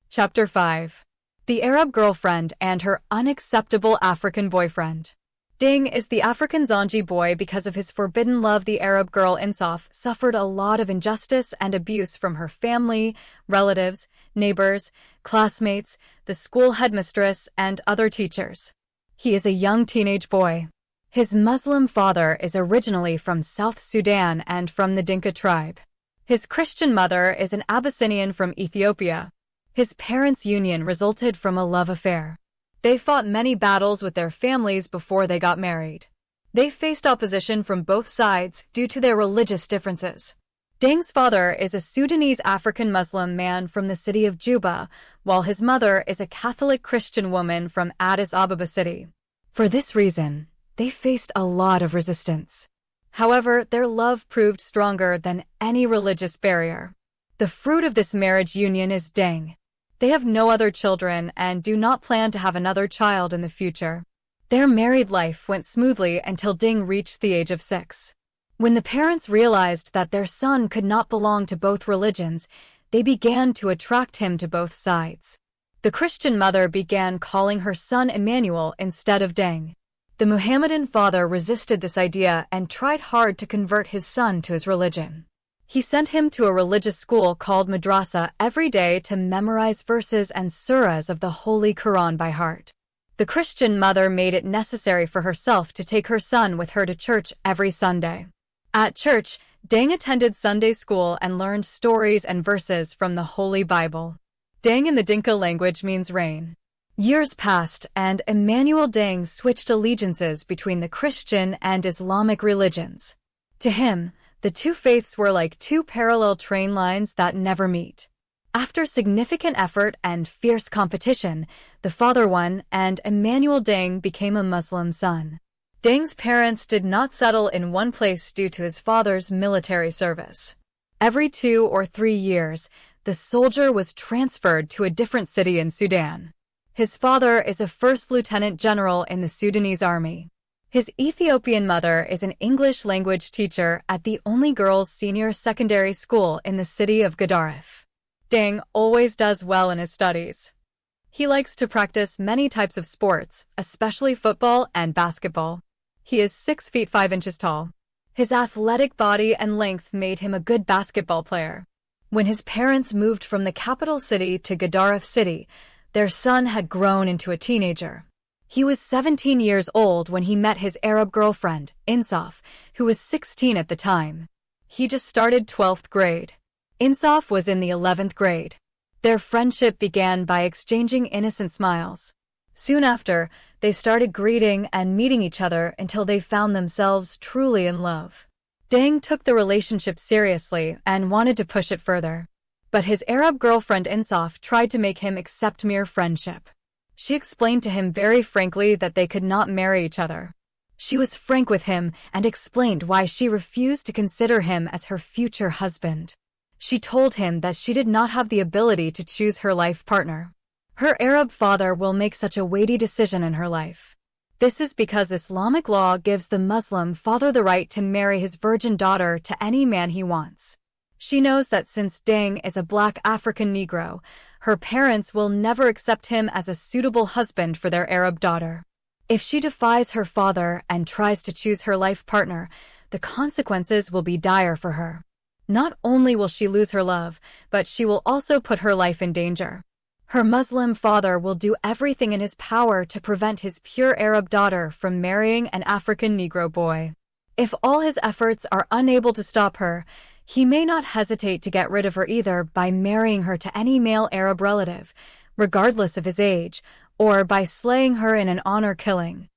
Chapter 5. The Arab Girlfriend and Her Unacceptable African Boyfriend. Ding is the African Zanji boy because of his forbidden love. The Arab girl Insaf suffered a lot of injustice and abuse from her family, relatives, neighbors, classmates, the school headmistress, and other teachers. He is a young teenage boy. His Muslim father is originally from South Sudan and from the Dinka tribe. His Christian mother is an Abyssinian from Ethiopia. His parents' union resulted from a love affair. They fought many battles with their families before they got married. They faced opposition from both sides due to their religious differences. Ding's father is a Sudanese African Muslim man from the city of Juba, while his mother is a Catholic Christian woman from Addis Ababa city. For this reason, they faced a lot of resistance. However, their love proved stronger than any religious barrier. The fruit of this marriage union is Ding. They have no other children and do not plan to have another child in the future. Their married life went smoothly until Ding reached the age of 6. When the parents realized that their son could not belong to both religions, they began to attract him to both sides. The Christian mother began calling her son Emmanuel instead of Ding. The Muhammadan father resisted this idea and tried hard to convert his son to his religion. He sent him to a religious school called madrasa every day to memorize verses and surahs of the Holy Quran by heart. The Christian mother made it necessary for herself to take her son with her to church every Sunday. At church, Ding attended Sunday school and learned stories and verses from the Holy Bible. Ding in the Dinka language means rain. Years passed and Emmanuel Ding switched allegiances between the Christian and Islamic religions. To him, the two faiths were like two parallel train lines that never meet. After significant effort and fierce competition, the father won and Emmanuel Ding became a Muslim son. Ding's parents did not settle in one place due to his father's military service. Every 2 or 3 years, the soldier was transferred to a different city in Sudan. His father is a first lieutenant general in the Sudanese army. His Ethiopian mother is an English language teacher at the only girls' senior secondary school in the city of Gedaref. Ding always does well in his studies. He likes to practice many types of sports, especially football and basketball. He is 6 feet 5 inches tall. His athletic body and length made him a good basketball player. When his parents moved from the capital city to Gedaref city, their son had grown into a teenager. He was 17 years old when he met his Arab girlfriend, Insaf, who was 16 at the time. He just started 12th grade. Insaf was in the 11th grade. Their friendship began by exchanging innocent smiles. Soon after, they started greeting and meeting each other until they found themselves truly in love. Ding took the relationship seriously and wanted to push it further. But his Arab girlfriend Insaf tried to make him accept mere friendship. She explained to him very frankly that they could not marry each other. She was frank with him and explained why she refused to consider him as her future husband. She told him that she did not have the ability to choose her life partner. Her Arab father will make such a weighty decision in her life. This is because Islamic law gives the Muslim father the right to marry his virgin daughter to any man he wants. She knows that since Ding is a black African Negro, her parents will never accept him as a suitable husband for their Arab daughter. If she defies her father and tries to choose her life partner, the consequences will be dire for her. Not only will she lose her love, but she will also put her life in danger. Her Muslim father will do everything in his power to prevent his pure Arab daughter from marrying an African Negro boy. If all his efforts are unable to stop her, he may not hesitate to get rid of her either by marrying her to any male Arab relative, regardless of his age, or by slaying her in an honor killing.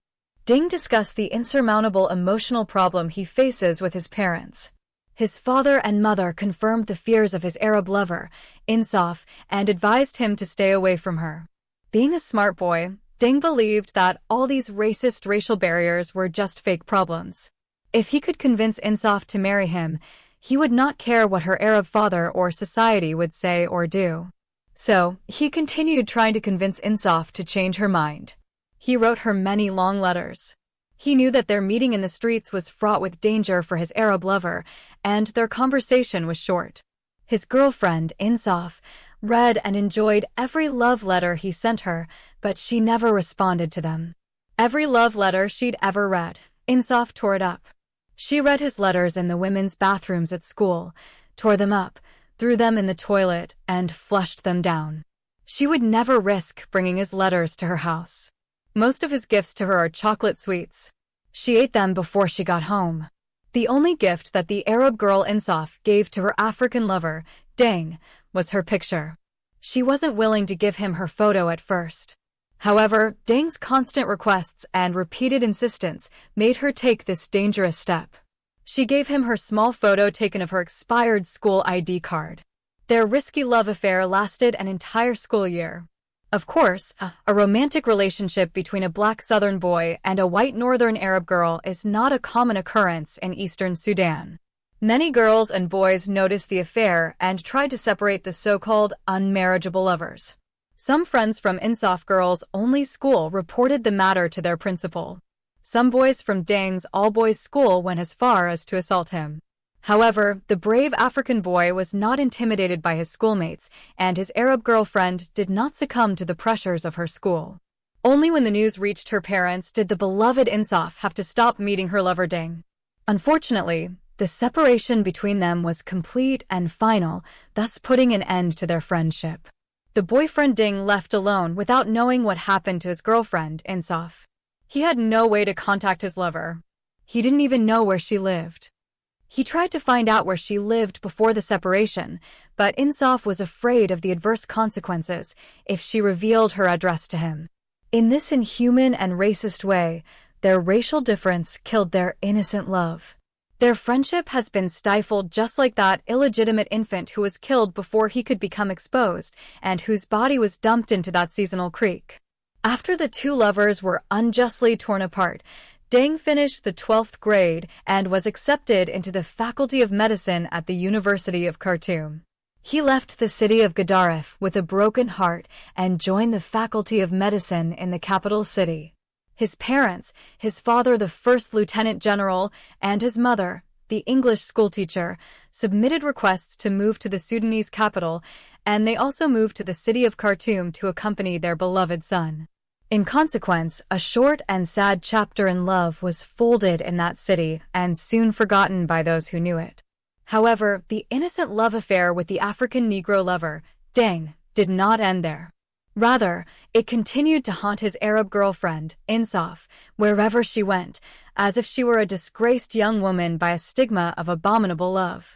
Ding discussed the insurmountable emotional problem he faces with his parents. His father and mother confirmed the fears of his Arab lover, Insaf, and advised him to stay away from her. Being a smart boy, Ding believed that all these racist racial barriers were just fake problems. If he could convince Insaf to marry him, he would not care what her Arab father or society would say or do. So, he continued trying to convince Insaf to change her mind. He wrote her many long letters. He knew that their meeting in the streets was fraught with danger for his Arab lover, and their conversation was short. His girlfriend, Insaf, read and enjoyed every love letter he sent her, but she never responded to them. Every love letter she'd ever read, Insaf tore it up. She read his letters in the women's bathrooms at school, tore them up, threw them in the toilet, and flushed them down. She would never risk bringing his letters to her house. Most of his gifts to her are chocolate sweets. She ate them before she got home. The only gift that the Arab girl Insaf gave to her African lover, Deng, was her picture. She wasn't willing to give him her photo at first. However, Deng's constant requests and repeated insistence made her take this dangerous step. She gave him her small photo taken of her expired school ID card. Their risky love affair lasted an entire school year. Of course, a romantic relationship between a black Southern boy and a white Northern Arab girl is not a common occurrence in Eastern Sudan. Many girls and boys noticed the affair and tried to separate the so-called unmarriageable lovers. Some friends from Insaf girls' only school reported the matter to their principal. Some boys from Deng's all-boys school went as far as to assault him. However, the brave African boy was not intimidated by his schoolmates, and his Arab girlfriend did not succumb to the pressures of her school. Only when the news reached her parents did the beloved Insaf have to stop meeting her lover Deng. Unfortunately, the separation between them was complete and final, thus putting an end to their friendship. The boyfriend Deng left alone without knowing what happened to his girlfriend, Insaf. He had no way to contact his lover. He didn't even know where she lived. He tried to find out where she lived before the separation, but Insaf was afraid of the adverse consequences if she revealed her address to him. In this inhuman and racist way, their racial difference killed their innocent love. Their friendship has been stifled just like that illegitimate infant who was killed before he could become exposed and whose body was dumped into that seasonal creek. After the two lovers were unjustly torn apart, Deng finished the 12th grade and was accepted into the Faculty of Medicine at the University of Khartoum. He left the city of Gadaref with a broken heart and joined the Faculty of Medicine in the capital city. His parents, his father the first lieutenant general, and his mother, the English schoolteacher, submitted requests to move to the Sudanese capital, and they also moved to the city of Khartoum to accompany their beloved son. In consequence, a short and sad chapter in love was folded in that city and soon forgotten by those who knew it. However, the innocent love affair with the African Negro lover, Deng, did not end there. Rather, it continued to haunt his Arab girlfriend, Insaf, wherever she went, as if she were a disgraced young woman by a stigma of abominable love.